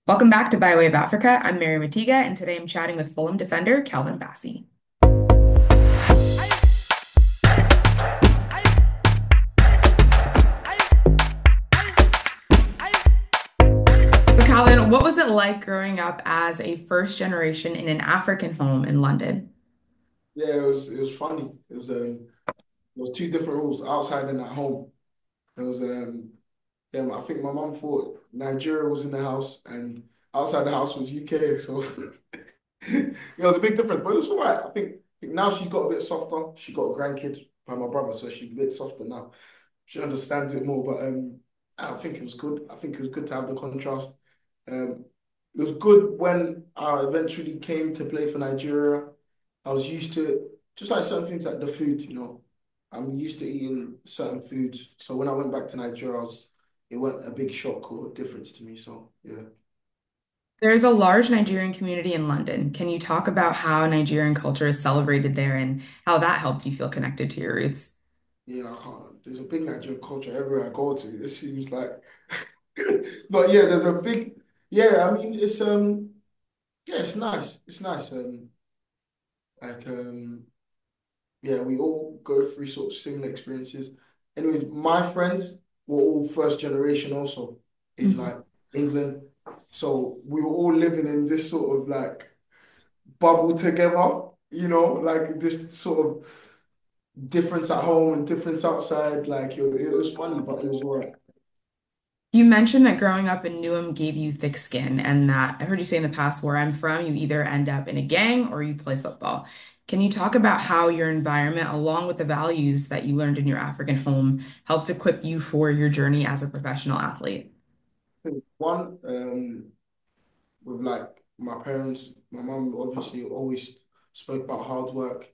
Welcome back to By Way of Africa. I'm Mary Matiga, and today I'm chatting with Fulham defender Calvin Bassey. So, Calvin, what was it like growing up as a first generation in an African home in London? Yeah, it was funny. It was two different rules, outside and at home. It was I think my mum thought Nigeria was in the house and outside the house was UK. So it was a big difference, but it was all right. I think now she's got a bit softer. She got a grandkid by my brother, so she's a bit softer now. She understands it more, but I think it was good. I think it was good to have the contrast. Um, it was good when I eventually came to play for Nigeria. I was used to just like certain things like the food. I'm used to eating certain foods. So when I went back to Nigeria, it wasn't a big shock or difference to me. So yeah. There is a large Nigerian community in London. Can you talk about how Nigerian culture is celebrated there and how that helps you feel connected to your roots? Yeah, I can't. There's a big Nigerian culture everywhere I go to. It seems like, but yeah, there's a big. Yeah, I mean, yeah, it's nice. It's nice. Like, yeah, we all go through sort of similar experiences. Anyways, my friends were all first generation also in Mhm. like England, so we were all living in this sort of like bubble together. Like this sort of difference at home and difference outside. Like it was funny, but it was all right. You mentioned that growing up in Newham gave you thick skin, and that I heard you say in the past, where I'm from, you either end up in a gang or you play football. Can you talk about how your environment, along with the values that you learned in your African home, helped equip you for your journey as a professional athlete? One, with like my parents, my mum obviously always spoke about hard work,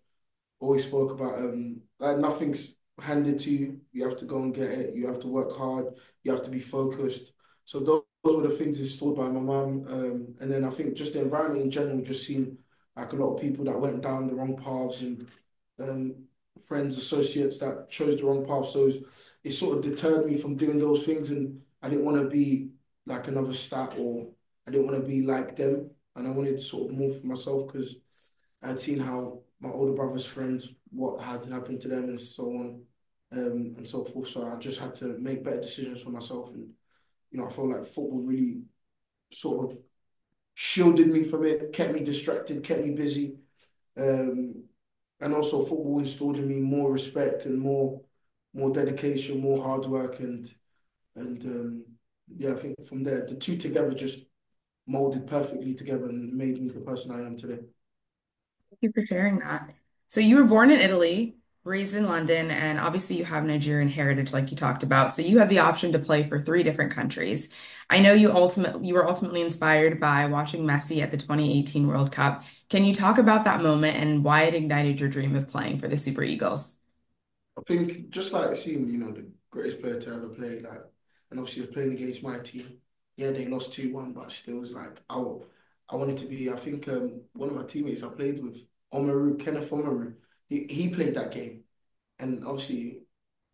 always spoke about like nothing's handed to you. You have to go and get it. You have to work hard. You have to be focused. So those were the things installed by my mum. And then I think just the environment in general, just seen like a lot of people that went down the wrong paths and um, friends, associates that chose the wrong path. So it sort of deterred me from doing those things, and I didn't want to be like another stat, or I didn't want to be like them, and I wanted to sort of move for myself because I'd seen how my older brother's friends, what had happened to them and so on, and so forth. So I just had to make better decisions for myself. And, I felt like football really sort of shielded me from it, kept me distracted, kept me busy. Um, and also football installed in me more respect and more dedication, more hard work. And yeah, I think from there, the two together just molded perfectly together and made me the person I am today. Thank you for sharing that. So you were born in Italy, raised in London, and obviously you have Nigerian heritage, like you talked about. So you had the option to play for three different countries. I know you were ultimately inspired by watching Messi at the 2018 World Cup. Can you talk about that moment and why it ignited your dream of playing for the Super Eagles? I think just like seeing, the greatest player to ever play, like, and obviously was playing against my team. Yeah, they lost 2-1, but still was like, I wanted to be, I think one of my teammates I played with, Kenneth Omaru, he played that game. And obviously,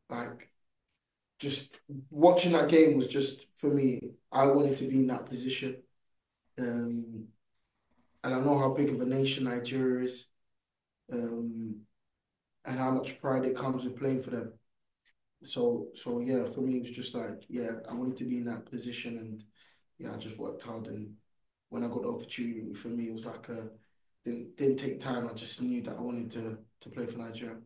like, just watching that game was just, for me, I wanted to be in that position. Um, and I know how big of a nation Nigeria is, um, and how much pride it comes with playing for them. So yeah, for me, it was just like, yeah, I wanted to be in that position, and yeah, I just worked hard. And when I got the opportunity, for me, it was like didn't take time. I just knew that I wanted to play for Nigeria.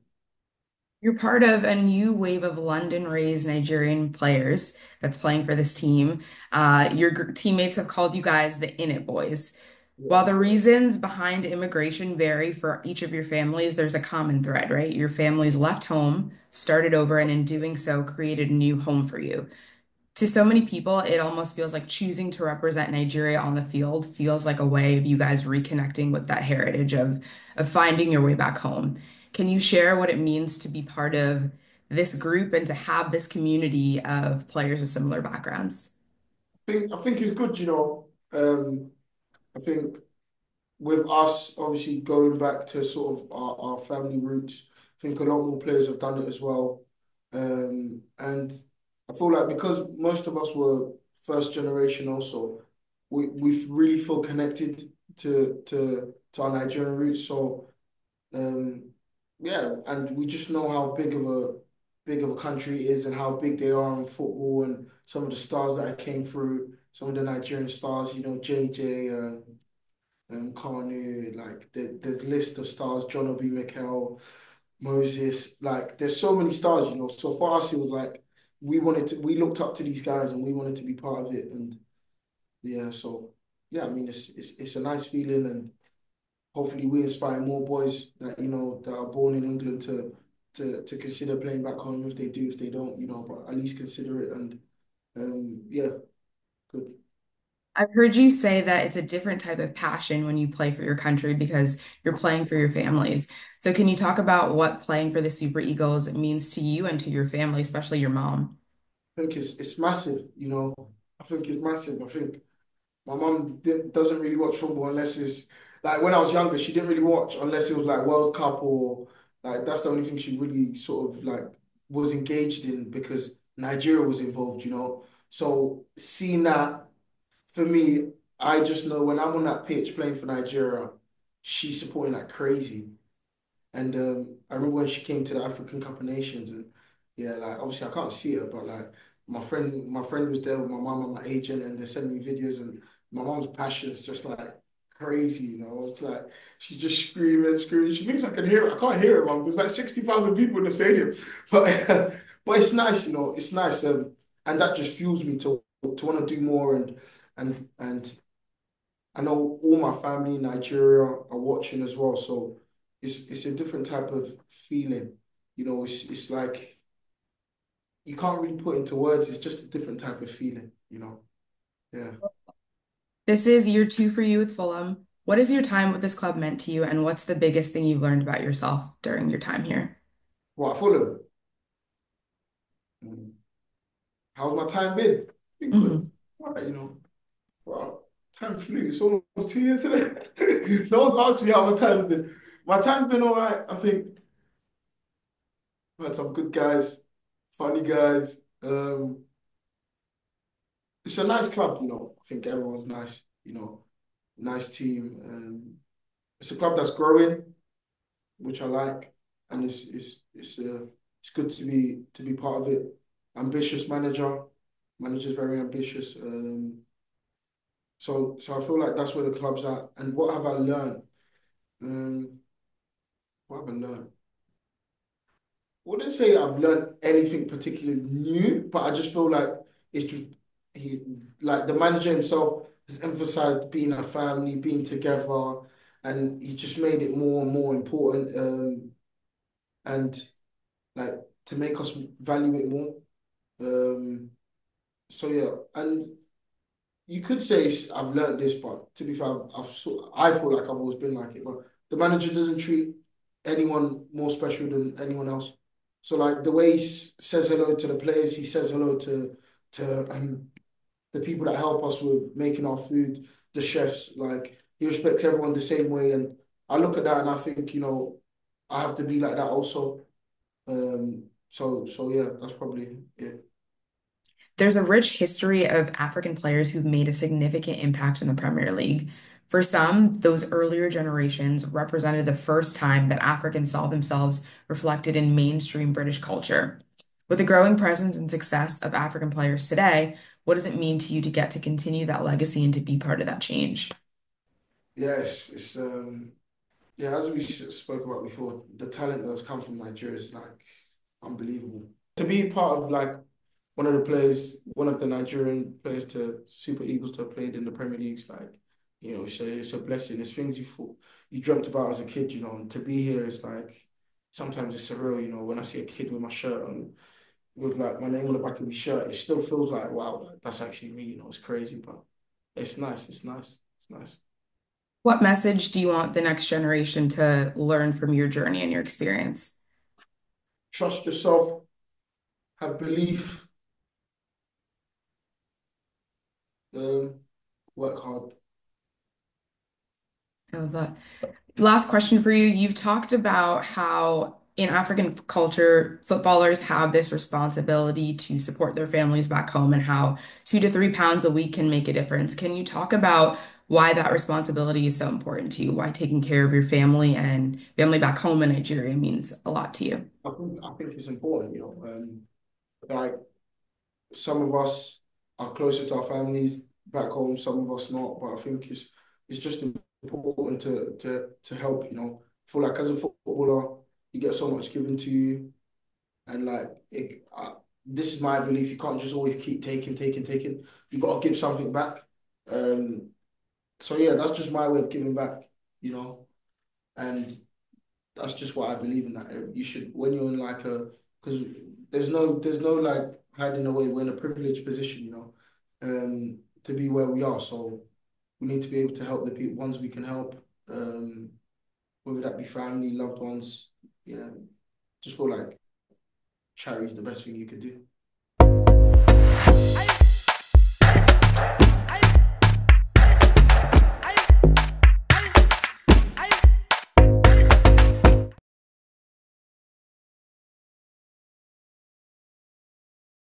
You're part of a new wave of London-raised Nigerian players that's playing for this team. Your teammates have called you guys the In It Boys. While Yeah. the reasons behind immigration vary for each of your families, there's a common thread, right? Your families left home, started over, and in doing so, created a new home for you. To so many people, it almost feels like choosing to represent Nigeria on the field feels like a way of you guys reconnecting with that heritage of finding your way back home. Can you share what it means to be part of this group and to have this community of players with similar backgrounds? I think it's good. I think with us obviously going back to sort of our family roots, I think a lot more players have done it as well. And I feel like because most of us were first generation also, we really feel connected to our Nigerian roots. So um, yeah, and we just know how big of a country it is and how big they are in football and some of the stars that came through, some of the Nigerian stars, JJ, Kanu, like the list of stars, John Obi Mikel, Moses, like there's so many stars, So for us, it was like we looked up to these guys and we wanted to be part of it, and yeah, so yeah, I mean it's a nice feeling, and hopefully we inspire more boys that that are born in England to consider playing back home if they do, if they don't, but at least consider it, and yeah, good. I've heard you say that it's a different type of passion when you play for your country because you're playing for your families. So can you talk about what playing for the Super Eagles means to you and to your family, especially your mom? I think it's massive, I think it's massive. I think my mum doesn't really watch football unless it's like when I was younger, she didn't really watch unless it was like World Cup or like that's the only thing she really sort of like was engaged in because Nigeria was involved, So seeing that for me, I just know when I'm on that pitch playing for Nigeria, she's supporting like crazy. And I remember when she came to the African Cup of Nations, and yeah, like obviously I can't see her, but like my friend was there with my mom and my agent, and they're sending me videos, and my mom's passion is just like crazy, It's like she's just screaming, screaming. She thinks I can hear her. I can't hear her, mom. There's like 60,000 people in the stadium, but but it's nice, It's nice, and that just fuels me to want to do more, and I know all my family in Nigeria are watching as well, so it's a different type of feeling. It's like you can't really put into words. It's just a different type of feeling. Yeah. This is year two for you with Fulham. What has your time with this club meant to you, and what's the biggest thing you've learned about yourself during your time here? What, Fulham? Mm. How's my time been? Been good. Mhm. All right, wow, time flew. It's almost 2 years today. No one's asked me how my time's been. My time's been all right. I think I've had some good guys, funny guys. It's a nice club. I think everyone's nice. Nice team. It's a club that's growing, which I like, and it's good to be part of it. Ambitious manager, manager's very ambitious. So I feel like that's where the club's at. And what have I learned? Um, what have I learned? I wouldn't say I've learned anything particularly new, but I just feel like it's just he, like the manager himself has emphasized being a family, being together, and he just made it more and more important. And like to make us value it more. Um, so yeah, and you could say I've learned this, but to be fair, I feel like I've always been like it. But the manager doesn't treat anyone more special than anyone else. So like the way he says hello to the players, he says hello to the people that help us with making our food, the chefs. Like he respects everyone the same way, and I look at that and I think I have to be like that also. So yeah, that's probably it. There's a rich history of African players who've made a significant impact in the Premier League. For some, those earlier generations represented the first time that Africans saw themselves reflected in mainstream British culture. With the growing presence and success of African players today, what does it mean to you to get to continue that legacy and to be part of that change? Yes, it's yeah, as we spoke about before, the talent that's come from Nigeria is like unbelievable. To be part of like one of the Nigerian players to Super Eagles to have played in the Premier League, is like, it's a blessing. It's things you dreamt about as a kid, and to be here is like sometimes it's surreal, when I see a kid with my shirt on with like my name on the back of his shirt, it still feels like wow, like, that's actually me, it's crazy, but it's nice, it's nice, it's nice. What message do you want the next generation to learn from your journey and your experience? Trust yourself, have belief, um, work hard. I love that. Last question for you. You've talked about how in African culture, footballers have this responsibility to support their families back home and how 2 to 3 pounds a week can make a difference. Can you talk about why that responsibility is so important to you? Why taking care of your family and family back home in Nigeria means a lot to you? I think it's important, you know. Like some of us are closer to our families back home, some of us not. But I think it's just important to help, you know. I feel like as a footballer, you get so much given to you, and this is my belief. You can't just always keep taking, taking, taking. You got to give something back. Um, so yeah, that's just my way of giving back, you know. And that's just what I believe in, that you should, when you're in like a, because there's no like hiding away. We're in a privileged position, you know, to be where we are. So we need to be able to help the people ones we can help, whether that be family, loved ones. Yeah, just feel like charity is the best thing you could do.